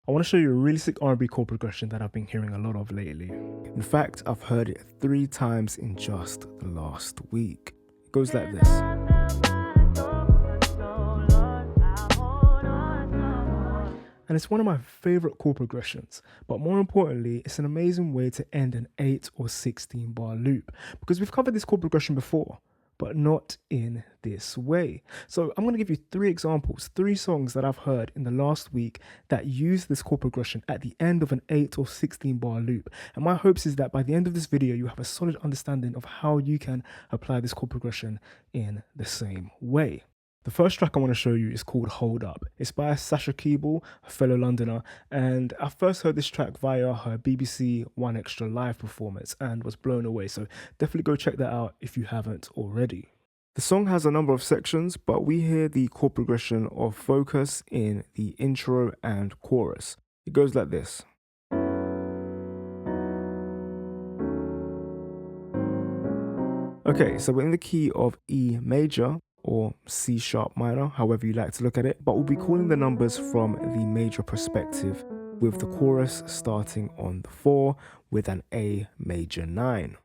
I want to show you a really sick R&B chord progression that I've been hearing a lot of lately. In fact, I've heard it 3 times in just the last week. It goes like this. And it's one of my favorite chord progressions, but more importantly, it's an amazing way to end an 8 or 16 bar loop, because we've covered this chord progression before, but not in this way. So I'm going to give you 3 examples, 3 songs that I've heard in the last week that use this chord progression at the end of an 8 or 16 bar loop. And my hopes is that by the end of this video, you have a solid understanding of how you can apply this chord progression in the same way. The first track I want to show you is called Hold Up. It's by Sasha Keable, a fellow Londoner, and I first heard this track via her BBC One Extra live performance and was blown away, so definitely go check that out if you haven't already. The song has a number of sections, but we hear the chord progression of focus in the intro and chorus. It goes like this. Okay, so we're in the key of E major, or C sharp minor, however you like to look at it, but we'll be calling the numbers from the major perspective, with the chorus starting on the 4 with an A major 9.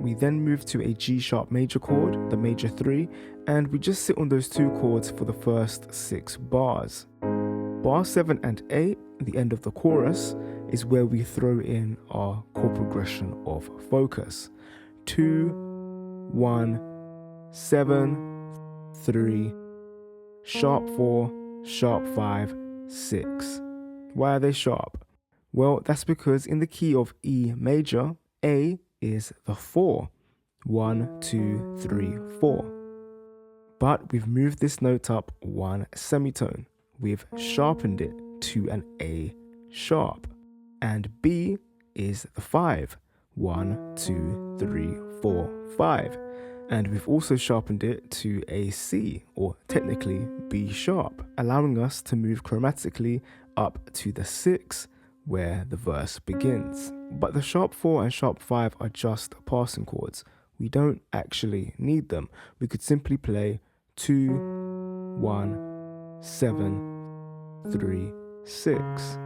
We then move to a G sharp major chord, the major 3, and we just sit on those 2 chords for the first 6 bars. Bar 7 and 8, the end of the chorus, is where we throw in our chord progression of focus. 2, 1, 7, 3, sharp 4, sharp 5, 6. Why are they sharp? Well, that's because in the key of E major, A is the 4. 1, 2, 3, 4. But we've moved this note up 1 semitone. We've sharpened it to an A sharp. And B is the 5. 1, 2, 3, 4, 5. And we've also sharpened it to a C, or technically B sharp, allowing us to move chromatically up to the 6, where the verse begins. But the sharp 4 and sharp 5 are just passing chords. We don't actually need them. We could simply play 2, 1, 7, 3, 6.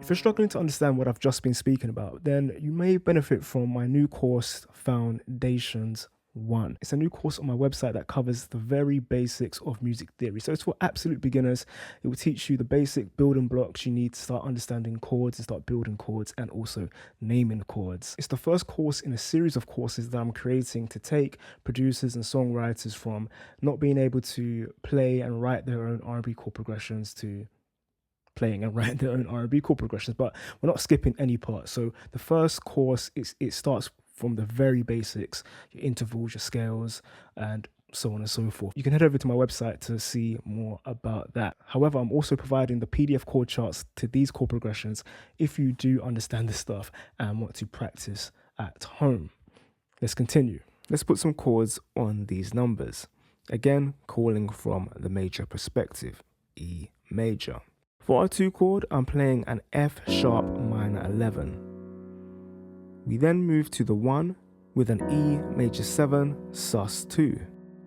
If you're struggling to understand what I've just been speaking about, then you may benefit from my new course, Foundations 1. It's a new course on my website that covers the very basics of music theory. So it's for absolute beginners. It will teach you the basic building blocks you need to start understanding chords and start building chords and also naming chords. It's the first course in a series of courses that I'm creating to take producers and songwriters from not being able to play and write their own R&B chord progressions to playing and writing their own R&B chord progressions, but we're not skipping any part. So the first course, it starts from the very basics, your intervals, your scales, and so on and so forth. You can head over to my website to see more about that. However, I'm also providing the PDF chord charts to these chord progressions if you do understand this stuff and want to practice at home. Let's continue. Let's put some chords on these numbers. Again, calling from the major perspective, E major. For our 2 chord, I'm playing an F sharp minor 11. We then move to the 1 with an E major 7 sus 2.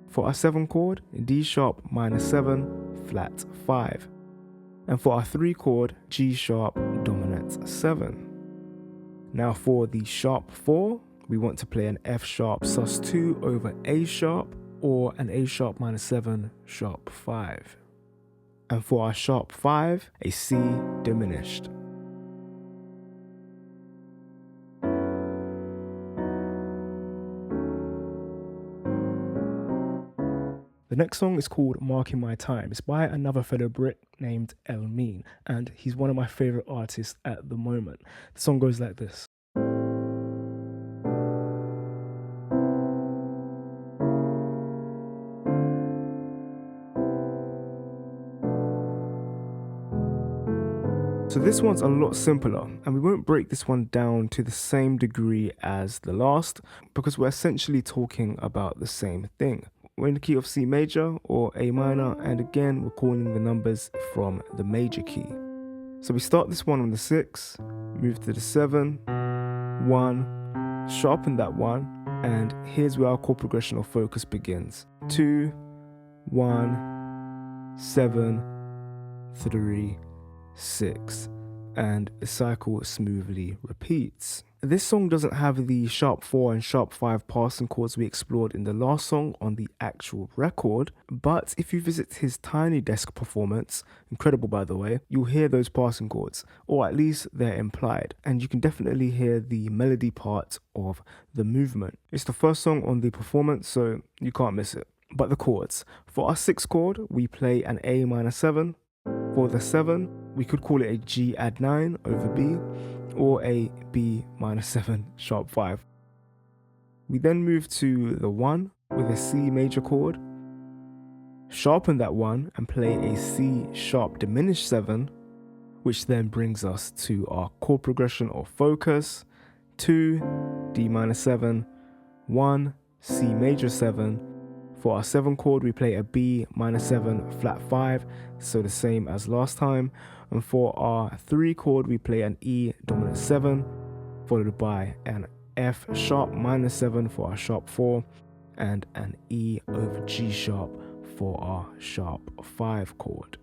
For our 7 chord, D sharp minor 7 flat 5. And for our 3 chord, G sharp dominant 7. Now for the sharp 4, we want to play an F sharp sus 2 over A sharp, or an A sharp minor 7 sharp 5. And for our sharp 5, a C diminished. The next song is called Marking My Time. It's by another fellow Brit named Elmiene, and he's one of my favourite artists at the moment. The song goes like this. So this one's a lot simpler, and we won't break this one down to the same degree as the last, because we're essentially talking about the same thing. We're in the key of C major or A minor, and again, we're calling the numbers from the major key. So we start this one on the 6, move to the 7, 1, sharpen that 1, and here's where our chord progression of focus begins. 2, 1, 7, 3, 6, and the cycle smoothly repeats. This song doesn't have the sharp 4 and sharp 5 passing chords we explored in the last song on the actual record, but if you visit his Tiny Desk performance, incredible by the way, you'll hear those passing chords, or at least they're implied, and you can definitely hear the melody part of the movement. It's the first song on the performance, so you can't miss it. But the chords. For our 6th chord, we play an A minor 7. For the 7, we could call it a G add 9 over B, or a B minor 7 sharp 5. We then move to the 1 with a C major chord, sharpen that 1 and play a C sharp diminished 7, which then brings us to our chord progression or focus, 2 D minor 7, 1 C major 7. For our 7 chord, we play a B minor 7 flat 5, so the same as last time. And for our 3 chord, we play an E dominant 7, followed by an F sharp minor 7 for our sharp 4, and an E over G sharp for our sharp 5 chord.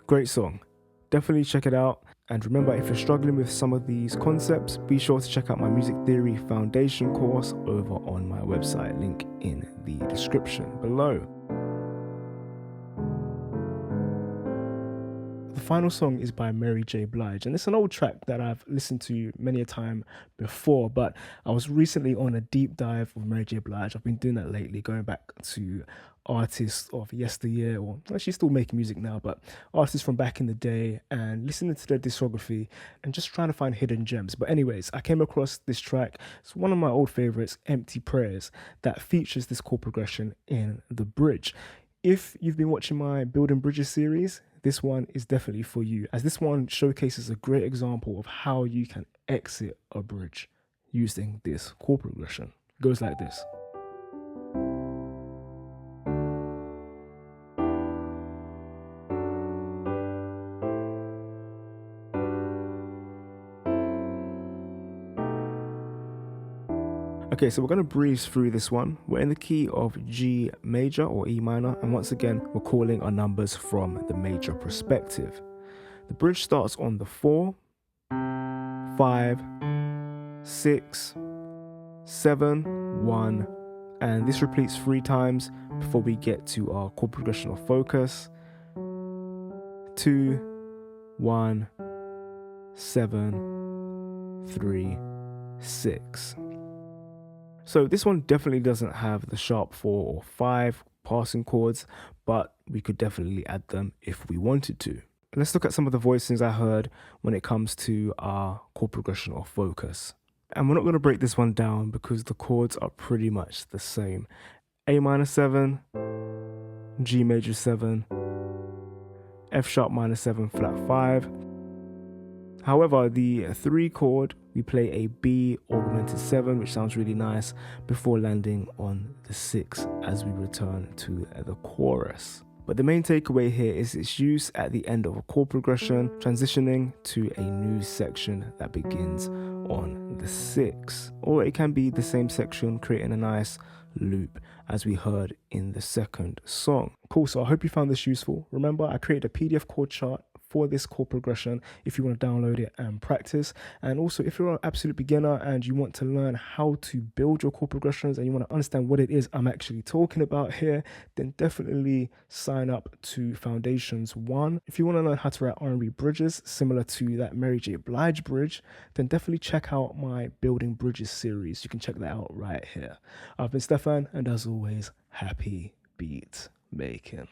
Great song. Definitely check it out. And remember, if you're struggling with some of these concepts, be sure to check out my Music Theory Foundation course over on my website, link in the description below. The final song is by Mary J. Blige, and it's an old track that I've listened to many a time before, but I was recently on a deep dive of Mary J. Blige. I've been doing that lately, going back to artists of yesteryear, or she's still making music now, but artists from back in the day, and listening to their discography and just trying to find hidden gems. But anyways, I came across this track. It's one of my old favorites, Empty Prayers, that features this chord progression in the bridge. If you've been watching my Building Bridges series, this one is definitely for you, as this one showcases a great example of how you can exit a bridge using this chord progression. It goes like this. Okay, so we're going to breeze through this one. We're in the key of G major or E minor, and once again, we're calling our numbers from the major perspective. The bridge starts on the 4, 5, 6, 7, 1, and this repeats 3 times before we get to our chord progression or focus. 2, 1, 7, 3, 6. So this one definitely doesn't have the sharp 4 or 5 passing chords, but we could definitely add them if we wanted to. Let's look at some of the voicings I heard when it comes to our chord progression or focus. And we're not going to break this one down because the chords are pretty much the same. A minor 7, G major 7, F sharp minor 7 flat 5. However, the 3 chord, we play a B augmented 7, which sounds really nice, before landing on the 6 as we return to the chorus. But the main takeaway here is its use at the end of a chord progression, transitioning to a new section that begins on the 6. Or it can be the same section, creating a nice loop as we heard in the second song. Cool, so I hope you found this useful. Remember, I created a PDF chord chart for this chord progression if you want to download it and practice. And also, if you're an absolute beginner and you want to learn how to build your chord progressions and you want to understand what it is I'm actually talking about here, then definitely sign up to Foundations 1. If you want to learn how to write R&B bridges similar to that Mary J. Blige bridge, then definitely check out my Building Bridges series. You can check that out right here. I've been Stefan, and as always, happy beat making.